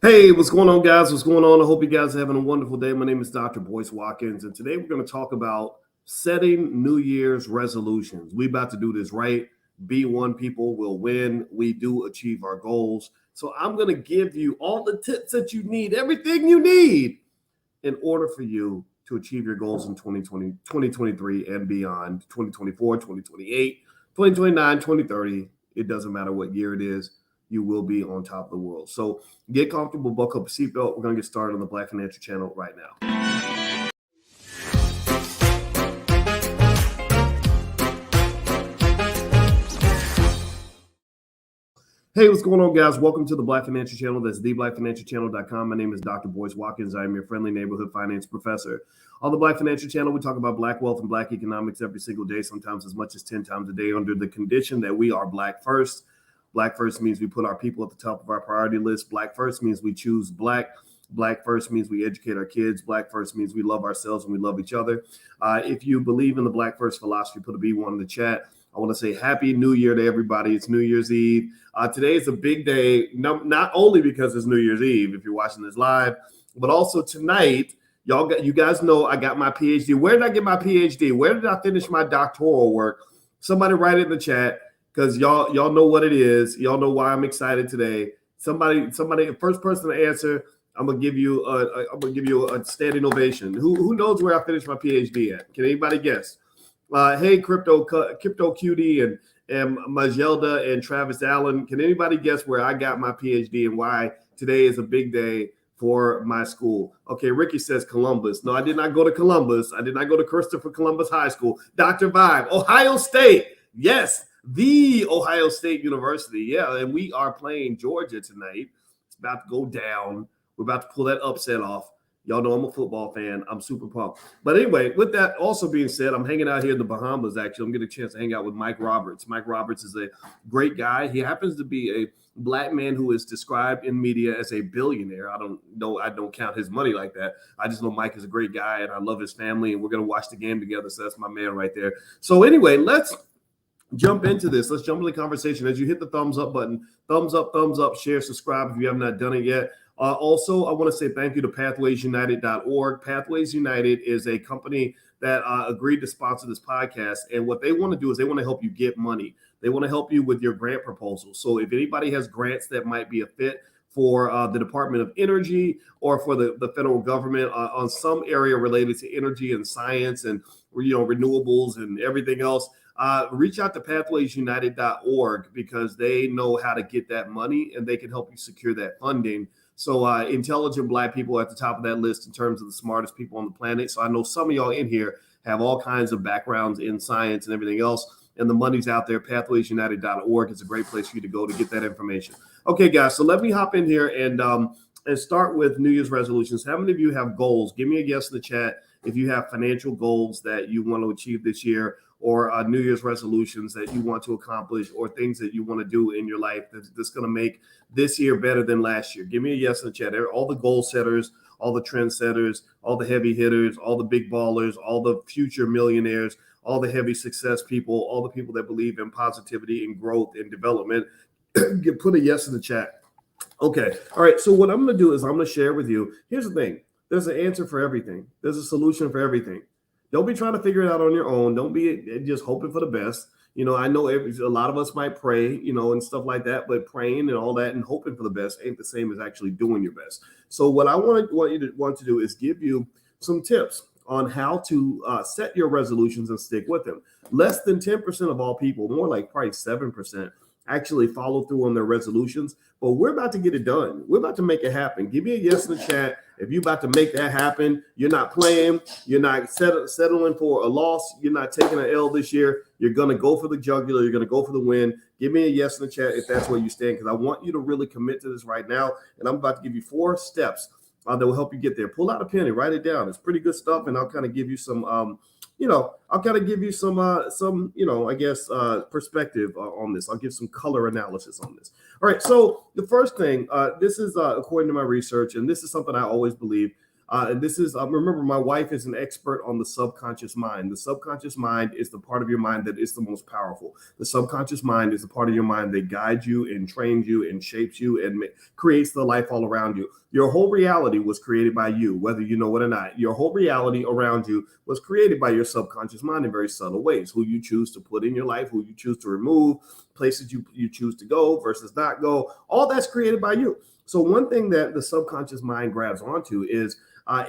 Hey, what's going on, guys? What's going on? I hope you guys are having a wonderful day. My name is Dr. Boyce Watkins, and today we're going to talk about setting New Year's resolutions. We about to do this right. Be one people will win. We do achieve our goals. So I'm going to give you all the tips that you need, everything you need in order for you to achieve your goals in 2020, 2023 and beyond, 2024, 2028, 2029, 2030. It doesn't matter what year it is. You will be on top of the world. So get comfortable, buckle up a seatbelt. We're going to get started on the Black Financial Channel right now. Hey, what's going on, guys? Welcome to the Black Financial Channel. That's theblackfinancialchannel.com. My name is Dr. Boyce Watkins. I am your friendly neighborhood finance professor. On the Black Financial Channel, we talk about Black wealth and Black economics every single day, sometimes as much as 10 times a day, under the condition that we are Black first. Black first means we put our people at the top of our priority list. Black first means we choose Black. Black first means we educate our kids. Black first means we love ourselves and we love each other. If you believe in the Black first philosophy, put a B1 in the chat. I want to say Happy New Year to everybody. It's New Year's Eve. Today is a big day, not only because it's New Year's Eve, if you're watching this live, but also tonight, you guys know I got my PhD. Where did I get my PhD? Where did I finish my doctoral work? Somebody write it in the chat, because y'all know what it is. Y'all know why I'm excited today. Somebody, first person to answer, I'm gonna give you a standing ovation. Who knows where I finished my PhD at? Can anybody guess? Hey, Crypto Cutie and Majelda and Travis Allen. Can anybody guess where I got my PhD and why today is a big day for my school? Okay, Ricky says Columbus. No, I did not go to Columbus. I did not go to Christopher Columbus High School. Dr. Vibe, Ohio State. Yes, the Ohio State University. Yeah, and we are playing Georgia tonight. It's about to go down. We're about to pull that upset off. Y'all know I'm a football fan. I'm super pumped. But anyway, with that also being said, I'm hanging out here in the Bahamas, actually. I'm getting a chance to hang out with Mike Roberts. Mike Roberts is a great guy. He happens to be a Black man who is described in media as a billionaire. I don't count his money like that. I just know Mike is a great guy, and I love his family, and we're going to watch the game together. So that's my man right there. So anyway, let's jump into this. Let's jump into the conversation. As you hit the thumbs up button, thumbs up, share, subscribe if you have not done it yet. Also, I want to say thank you to pathwaysunited.org. Pathways United is a company that agreed to sponsor this podcast. And what they want to do is they want to help you get money. They want to help you with your grant proposal. So if anybody has grants that might be a fit for the Department of Energy or for the federal government on some area related to energy and science and renewables and everything else, reach out to pathwaysunited.org, because they know how to get that money and they can help you secure that funding. So intelligent Black people are at the top of that list in terms of the smartest people on the planet. So I know some of y'all in here have all kinds of backgrounds in science and everything else, and the money's out there. Pathwaysunited.org is a great place for you to go to get that information. Okay, guys, so let me hop in here and start with New Year's resolutions. How many of you have goals? Give me a yes in the chat if you have financial goals that you want to achieve this year, or New Year's resolutions that you want to accomplish, or things that you want to do in your life that's going to make this year better than last year. Give me a yes in the chat. All the goal setters, all the trend setters, all the heavy hitters, all the big ballers, all the future millionaires, all the heavy success people, all the people that believe in positivity and growth and development. Put a yes in the chat. Okay. All right. So what I'm going to do is I'm going to share with you. Here's the thing. There's an answer for everything. There's a solution for everything. Don't be trying to figure it out on your own. Don't be just hoping for the best. I know a lot of us might pray, and stuff like that, but praying and all that and hoping for the best ain't the same as actually doing your best. So what I want to do is give you some tips on how to set your resolutions and stick with them. Less than 10% of all people, more like probably 7%, actually follow through on their resolutions, but we're about to get it done. We're about to make it happen. Give me a yes in the chat if you're about to make that happen. You're not playing. You're not settling for a loss. You're not taking an L this year. You're going to go for the jugular. You're going to go for the win. Give me a yes in the chat if that's where you stand, because I want you to really commit to this right now. And I'm about to give you 4 steps that will help you get there. Pull out a pen and write it down. It's pretty good stuff, and I'll kind of give you some perspective on this. I'll give some color analysis on this. All right. So the first thing, this is according to my research, and this is something I always believe. And this is, remember, my wife is an expert on the subconscious mind. The subconscious mind is the part of your mind that is the most powerful. The subconscious mind is the part of your mind that guides you and trains you and shapes you and creates the life all around you. Your whole reality was created by you, whether you know it or not. Your whole reality around you was created by your subconscious mind in very subtle ways. Who you choose to put in your life, who you choose to remove, places you choose to go versus not go, all that's created by you. So one thing that the subconscious mind grabs onto is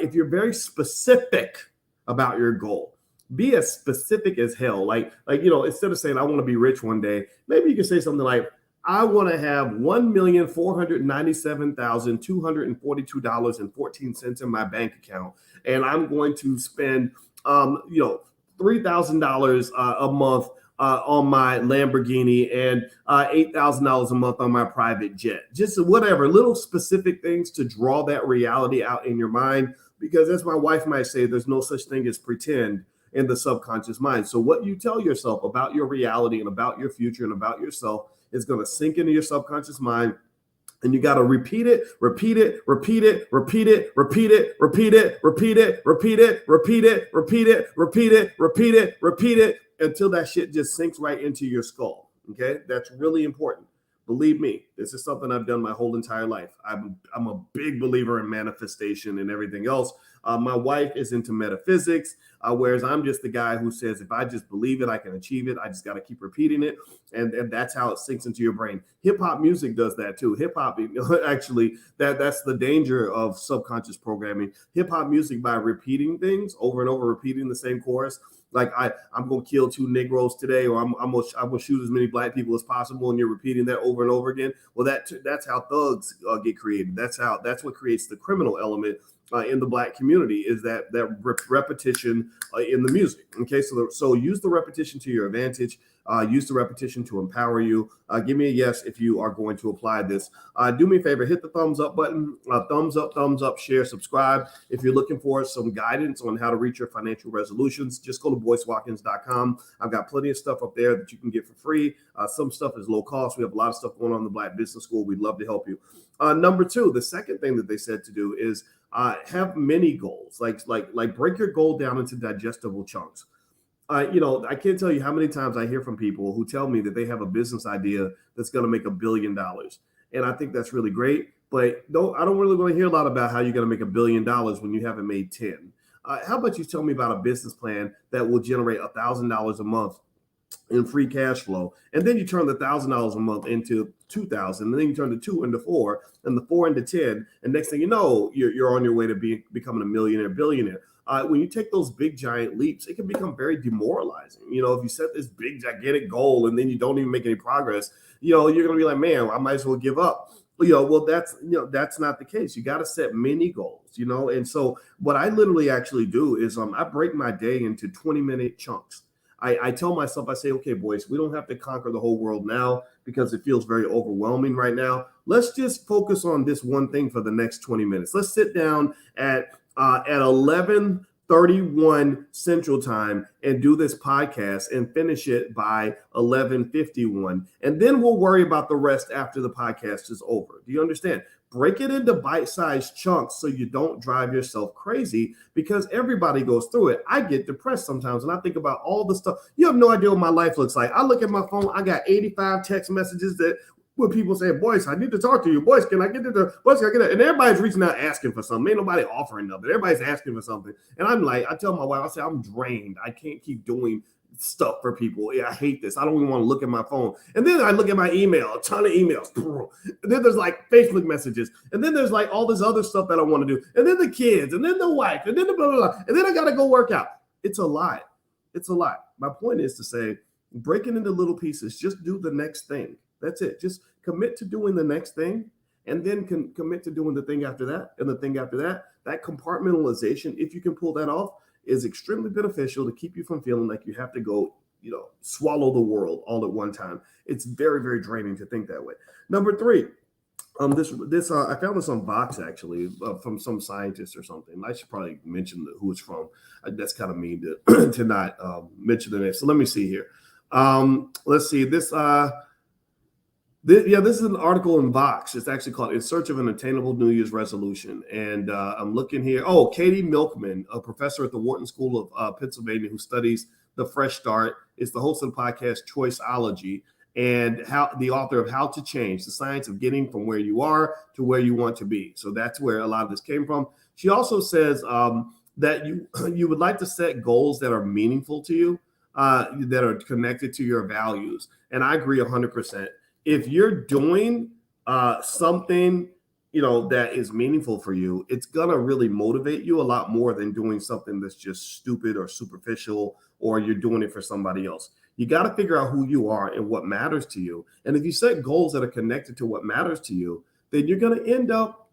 if you're very specific about your goal, be as specific as hell. Like, instead of saying, I want to be rich one day, maybe you can say something like, I want to have $1,497,242.14 in my bank account. And I'm going to spend, $3,000 a month on my Lamborghini and $8,000 a month on my private jet. Just whatever, little specific things to draw that reality out in your mind. Because as my wife might say, there's no such thing as pretend in the subconscious mind. So what you tell yourself about your reality and about your future and about yourself is going to sink into your subconscious mind. And you got to repeat it until that shit just sinks right into your skull. Okay, that's really important. Believe me, this is something I've done my whole entire life. I'm a big believer in manifestation and everything else. My wife is into metaphysics, whereas I'm just the guy who says, if I just believe it, I can achieve it. I just got to keep repeating it. And that's how it sinks into your brain. Hip hop music does that too. Hip hop, actually, that's the danger of subconscious programming. Hip hop music, by repeating things over and over, repeating the same chorus, like I'm going to kill 2 Negroes today, or I'm going to shoot as many black people as possible, and you're repeating that over and over again. Well, that's how thugs get created. That's what creates the criminal element in the black community, is that repetition in the music. Okay, so use the repetition to your advantage. Use the repetition to empower you. Give me a yes if you are going to apply this. Do me a favor, hit the thumbs up button. Thumbs up, share, subscribe. If you're looking for some guidance on how to reach your financial resolutions, just go to boycewatkins.com. I've got plenty of stuff up there that you can get for free. Some stuff is low cost. We have a lot of stuff going on in the Black Business School. We'd love to help you. Number 2, the second thing that they said to do is have mini goals. Like break your goal down into digestible chunks. I can't tell you how many times I hear from people who tell me that they have a business idea that's going to make $1 billion. And I think that's really great. But I don't really want to hear a lot about how you're going to make $1 billion when you haven't made 10. How about you tell me about a business plan that will generate $1,000 a month in free cash flow, and then you turn the $1,000 a month into 2,000, and then you turn the 2 into 4, and the 4 into 10, and next thing you know, you're on your way to becoming a millionaire, billionaire. When you take those big giant leaps, it can become very demoralizing. If you set this big gigantic goal and then you don't even make any progress, you're going to be like, man, I might as well give up. Well, that's not the case. You got to set mini goals, And so what I literally actually do is I break my day into 20-minute chunks. I tell myself, I say, okay, boys, we don't have to conquer the whole world now because it feels very overwhelming right now. Let's just focus on this one thing for the next 20 minutes. Let's sit down at 11:31 Central Time and do this podcast and finish it by 11:51. And then we'll worry about the rest after the podcast is over. Do you understand? Break it into bite-sized chunks so you don't drive yourself crazy, because everybody goes through it. I get depressed sometimes and I think about all the stuff. You have no idea what my life looks like. I look at my phone. I got 85 text messages where people say, Boyce, I need to talk to you. Boyce, can I get it? Boyce, can I get it? And everybody's reaching out asking for something. Ain't nobody offering nothing. Everybody's asking for something. And I'm like, I tell my wife, I say, I'm drained. I can't keep doing stuff for people. I hate this. I don't even want to look at my phone. And then I look at my email, a ton of emails. And then there's like Facebook messages. And then there's like all this other stuff that I want to do. And then the kids, and then the wife, and then the blah, blah, blah. And then I got to go work out. It's a lot. It's a lot. My point is to say, break it into little pieces. Just do the next thing. That's it. Just commit to doing the next thing, and then commit to doing the thing after that and the thing after that. That compartmentalization, if you can pull that off, is extremely beneficial to keep you from feeling like you have to go, swallow the world all at one time. It's very, very draining to think that way. Number 3, I found this on Vox actually, from some scientist or something. I should probably mention who it's from. That's kind of mean to not mention the name. So let me see here. Let's see this. This is an article in Vox. It's actually called "In Search of an Attainable New Year's Resolution," and I'm looking here. Oh, Katie Milkman, a professor at the Wharton School of Pennsylvania, who studies the Fresh Start, is the host of the podcast Choiceology, and how the author of How to Change: The Science of Getting from Where You Are to Where You Want to Be. So that's where a lot of this came from. She also says that you would like to set goals that are meaningful to you, that are connected to your values, and I agree 100%. If you're doing something, that is meaningful for you, it's gonna really motivate you a lot more than doing something that's just stupid or superficial, or you're doing it for somebody else. You got to figure out who you are and what matters to you. And if you set goals that are connected to what matters to you, then you're going to end up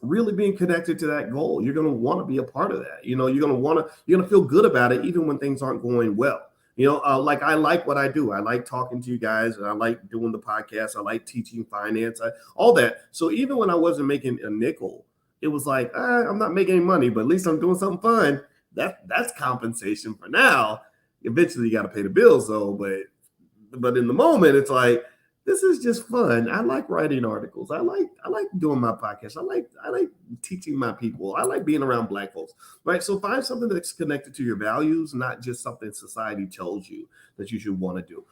really being connected to that goal. You're going to want to be a part of that. You're going to feel good about it even when things aren't going well. Like I like what I do. I like talking to you guys, and I like doing the podcast. I like teaching finance, all that. So even when I wasn't making a nickel, it was like, I'm not making any money, but at least I'm doing something fun. That's compensation for now. Eventually you got to pay the bills though, but in the moment it's like, this is just fun. I like writing articles. I like doing my podcast. I like teaching my people. I like being around Black folks, right? So find something that's connected to your values, not just something society tells you that you should want to do.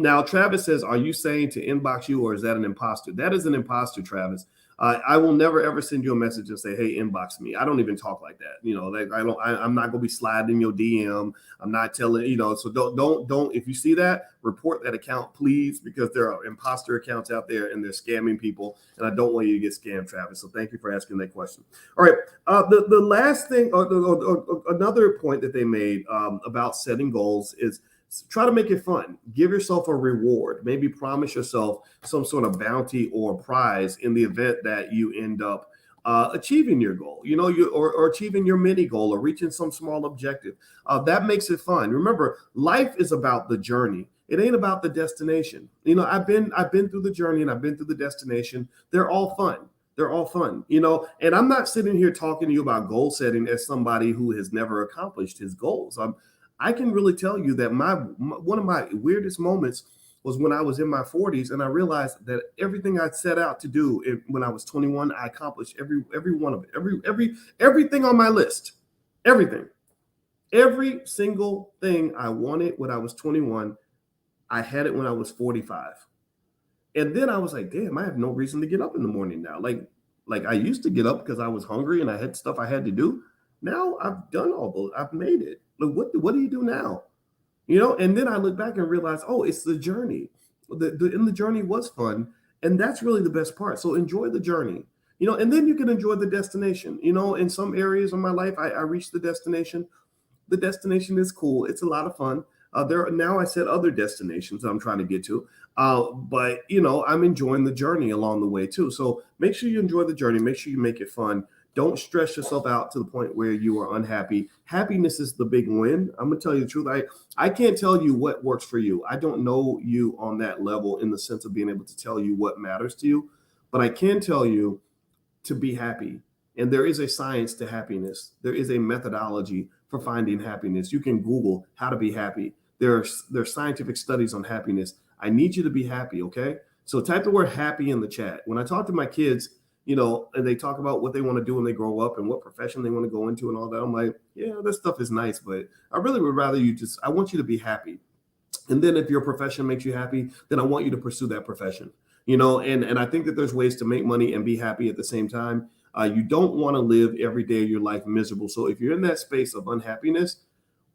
Now, Travis says, are you saying to inbox you, or is that an imposter? That is an imposter, Travis. I will never ever send you a message and say, "Hey, inbox me." I don't even talk like that. I'm not gonna be sliding in your DM. I'm not telling. So don't. If you see that, report that account, please, because there are imposter accounts out there and they're scamming people, and I don't want you to get scammed, Travis. So thank you for asking that question. All right. The last thing, or another point that they made about setting goals is, try to make it fun. Give yourself a reward. Maybe promise yourself some sort of bounty or prize in the event that you end up achieving your goal, or achieving your mini goal, or reaching some small objective. That makes it fun. Remember, life is about the journey. It ain't about the destination. I've been through the journey and I've been through the destination. They're all fun. They're all fun, and I'm not sitting here talking to you about goal setting as somebody who has never accomplished his goals. I can really tell you that one of my weirdest moments was when I was in my 40s, and I realized that everything I set out to do when I was 21, I accomplished every one of it, everything on my list, every single thing I wanted when I was 21, I had it when I was 45. And then I was like, damn, I have no reason to get up in the morning now. Like I used to get up because I was hungry and I had stuff I had to do. Now I've done all those. I've made it. Like, what do you do now? And then I look back and realize, oh, it's the journey. The journey was fun. And that's really the best part. So enjoy the journey, and then you can enjoy the destination. In some areas of my life, I reached the destination. The destination is cool. It's a lot of fun. Now I set other destinations that I'm trying to get to. But I'm enjoying the journey along the way too. So make sure you enjoy the journey. Make sure you make it fun. Don't stress yourself out to the point where you are unhappy. Happiness is the big win. I'm going to tell you the truth. I can't tell you what works for you. I don't know you on that level in the sense of being able to tell you what matters to you. But I can tell you to be happy. And there is a science to happiness. There is a methodology for finding happiness. You can Google how to be happy. There are scientific studies on happiness. I need you to be happy, okay? So type the word happy in the chat. When I talk to my kids, and they talk about what they want to do when they grow up and what profession they want to go into and all that, I'm like, yeah, that stuff is nice, but I really would rather I want you to be happy. And then if your profession makes you happy, then I want you to pursue that profession, and I think that there's ways to make money and be happy at the same time. You don't want to live every day of your life miserable. So if you're in that space of unhappiness,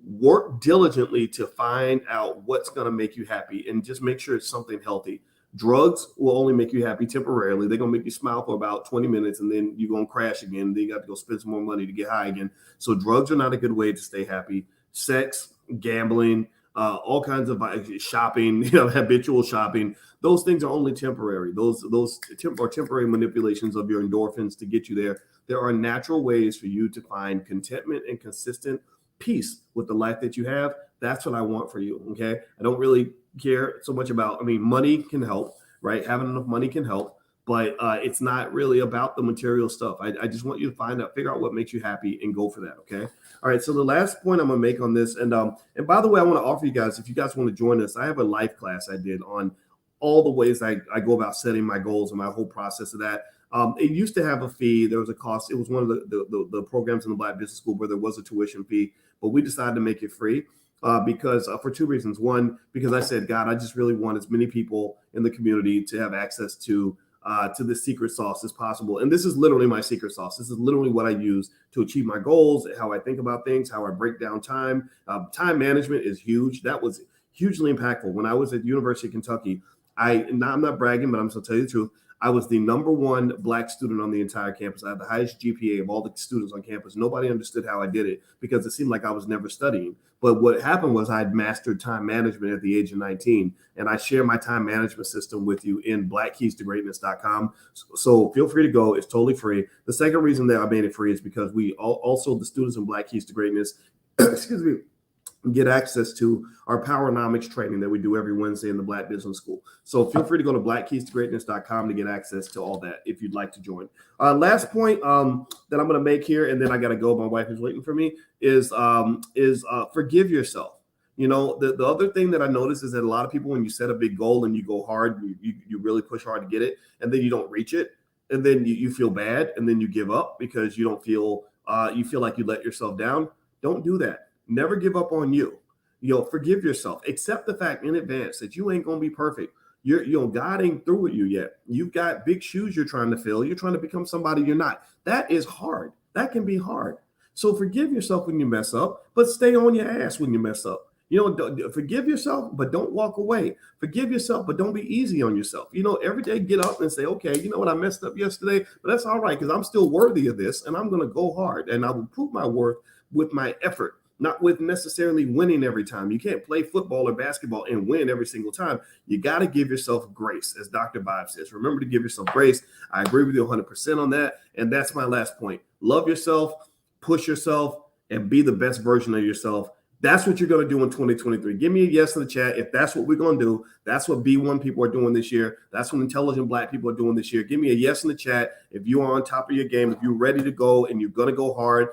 work diligently to find out what's going to make you happy, and just make sure it's something healthy. Drugs will only make you happy temporarily. They're going to make you smile for about 20 minutes, and then you're going to crash again. Then you got to go spend some more money to get high again. So drugs are not a good way to stay happy. Sex, gambling, all kinds of shopping, habitual shopping. Those things are only temporary. Those are temporary manipulations of your endorphins to get you there. There are natural ways for you to find contentment and consistent peace with the life that you have. That's what I want for you. Okay. I don't really care so much about, money can help, right? Having enough money can help, but it's not really about the material stuff. I just want you to figure out what makes you happy and go for that. Okay. All right. So the last point I'm going to make on this, and by the way, I want to offer you guys, if you guys want to join us, I have a life class I did on all the ways I go about setting my goals and my whole process of that. It used to have a fee. There was a cost. It was one of the programs in the Black Business School where there was a tuition fee, but we decided to make it free because for two reasons. One, because I said, God, I just really want as many people in the community to have access to the secret sauce as possible. And this is literally my secret sauce. This is literally what I use to achieve my goals, how I think about things, how I break down time. Time management is huge. That was hugely impactful. When I was at University of Kentucky, I'm not bragging, but I'm going to tell you the truth. I was the number one Black student on the entire campus. I had the highest GPA of all the students on campus. Nobody understood how I did it because it seemed like I was never studying. But what happened was I had mastered time management at the age of 19, and I share my time management system with you in blackkeystogreatness.com. So feel free to go. It's totally free. The second reason that I made it free is because we also, the students in Black Keys to Greatness, excuse me, get access to our Powernomics training that we do every Wednesday in the Black Business School. So feel free to go to blackkeystogreatness.com to get access to all that if you'd like to join. Last point that I'm going to make here, and then I got to go. My wife is waiting for me, is forgive yourself. You know, the other thing that I noticed is that a lot of people, when you set a big goal and you go hard, you really push hard to get it, and then you don't reach it, and then you feel bad, and then you give up because you don't feel you feel like you let yourself down. Don't do that. Never give up on you. Forgive yourself. Accept the fact in advance that you ain't gonna be perfect. God ain't through with you yet. You've got big shoes you're trying to fill. You're trying to become somebody you're not. That is hard. That can be hard. So forgive yourself when you mess up, but stay on your ass when you mess up. Forgive yourself, but don't walk away. Forgive yourself, but don't be easy on yourself. Every day get up and say, okay, you know what, I messed up yesterday, but that's all right because I'm still worthy of this, and I'm going to go hard, and I will prove my worth with my effort. Not with necessarily winning every time. You can't play football or basketball and win every single time. You got to give yourself grace, as Dr. Bob says. Remember to give yourself grace. I agree with you 100% on that. And that's my last point. Love yourself, push yourself, and be the best version of yourself. That's what you're going to do in 2023. Give me a yes in the chat if that's what we're going to do. That's what B1 people are doing this year. That's what intelligent Black people are doing this year. Give me a yes in the chat if you are on top of your game, if you're ready to go and you're going to go hard.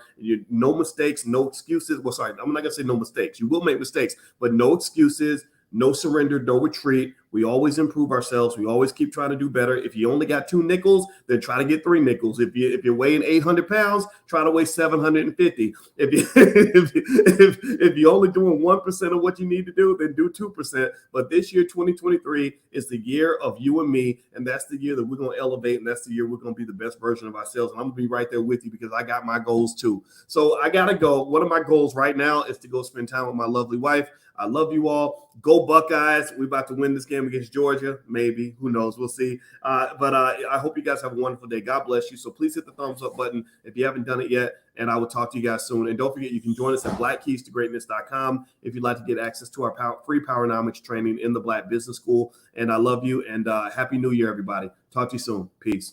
No mistakes, no excuses. Well, sorry, I'm not going to say no mistakes. You will make mistakes, but no excuses, no surrender, no retreat. We always improve ourselves. We always keep trying to do better. If you only got 2 nickels, then try to get 3 nickels. If you're weighing 800 pounds, try to weigh 750. If you're only doing 1% of what you need to do, then do 2%. But this year, 2023, is the year of you and me, and that's the year that we're going to elevate, and that's the year we're going to be the best version of ourselves. And I'm going to be right there with you because I got my goals too. So I got to go. One of my goals right now is to go spend time with my lovely wife. I love you all. Go Buckeyes. We're about to win this game against Georgia. Maybe. Who knows? We'll see. But I hope you guys have a wonderful day. God bless you. So please hit the thumbs up button if you haven't done it yet. And I will talk to you guys soon. And don't forget, you can join us at blackkeystogreatness.com if you'd like to get access to our free Powernomics training in the Black Business School. And I love you. And Happy New Year, everybody. Talk to you soon. Peace.